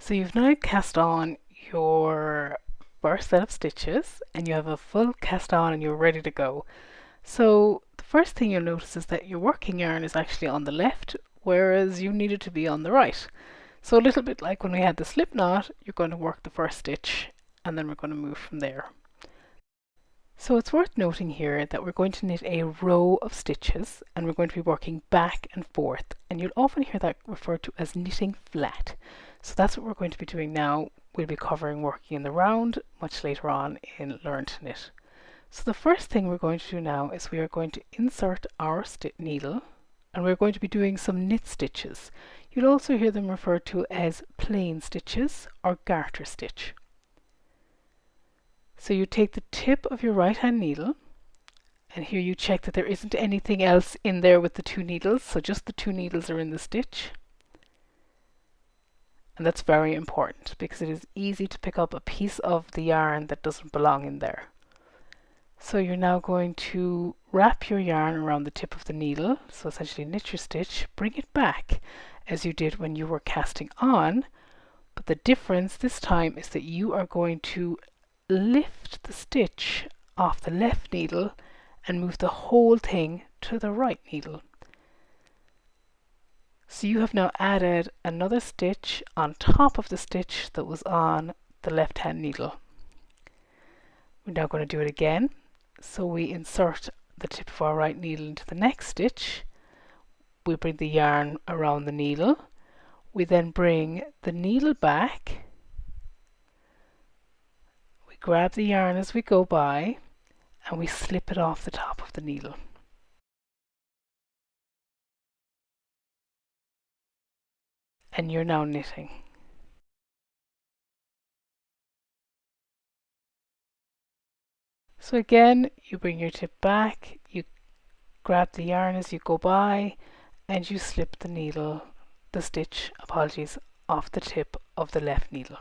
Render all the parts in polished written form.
So you've now cast on your first set of stitches and you have a full cast on and you're ready to go. So the first thing you'll notice is that your working yarn is actually on the left, whereas you need it to be on the right. So a little bit like when we had the slip knot, you're going to work the first stitch and then we're going to move from there. So it's worth noting here that we're going to knit a row of stitches and we're going to be working back and forth, and you'll often hear that referred to as knitting flat. So that's what we're going to be doing now. We'll be covering working in the round much later on in Learn to Knit. So the first thing we're going to do now is we are going to insert our needle and we're going to be doing some knit stitches. You'll also hear them referred to as plain stitches or garter stitch. So you take the tip of your right hand needle, and here you check that there isn't anything else in there with the two needles, so just the two needles are in the stitch. And that's very important because it is easy to pick up a piece of the yarn that doesn't belong in there. So you're now going to wrap your yarn around the tip of the needle, so essentially knit your stitch, bring it back as you did when you were casting on, but the difference this time is that you are going to lift the stitch off the left needle and move the whole thing to the right needle. So you have now added another stitch on top of the stitch that was on the left hand needle. We're now going to do it again. So we insert the tip of our right needle into the next stitch. We bring the yarn around the needle. We then bring the needle back. We grab the yarn as we go by and we slip it off the top of the needle. And you're now knitting. So again, you bring your tip back, you grab the yarn as you go by, and you slip the stitch, off the tip of the left needle.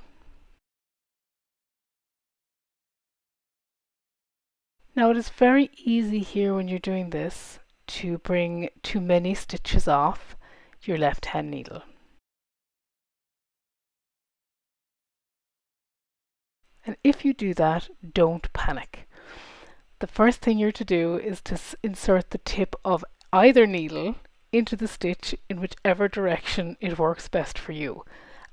Now it is very easy here when you're doing this to bring too many stitches off your left hand needle. And if you do that, don't panic. The first thing you're to do is to insert the tip of either needle into the stitch in whichever direction it works best for you.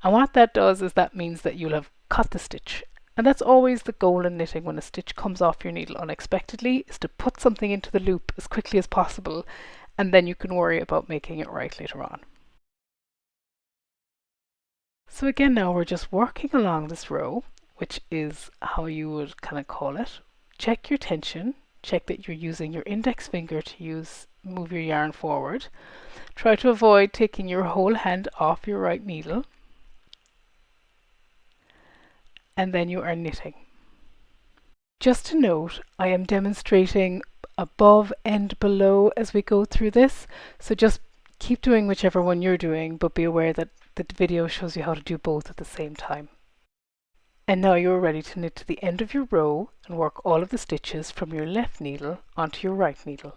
And what that does is that means that you'll have cut the stitch. And that's always the goal in knitting when a stitch comes off your needle unexpectedly, is to put something into the loop as quickly as possible, and then you can worry about making it right later on. So again, now we're just working along this row, which is how you would kind of call it. Check your tension, check that you're using your index finger to move your yarn forward. Try to avoid taking your whole hand off your right needle. And then you are knitting. Just to note, I am demonstrating above and below as we go through this, so just keep doing whichever one you're doing, but be aware that the video shows you how to do both at the same time. And now you're ready to knit to the end of your row and work all of the stitches from your left needle onto your right needle.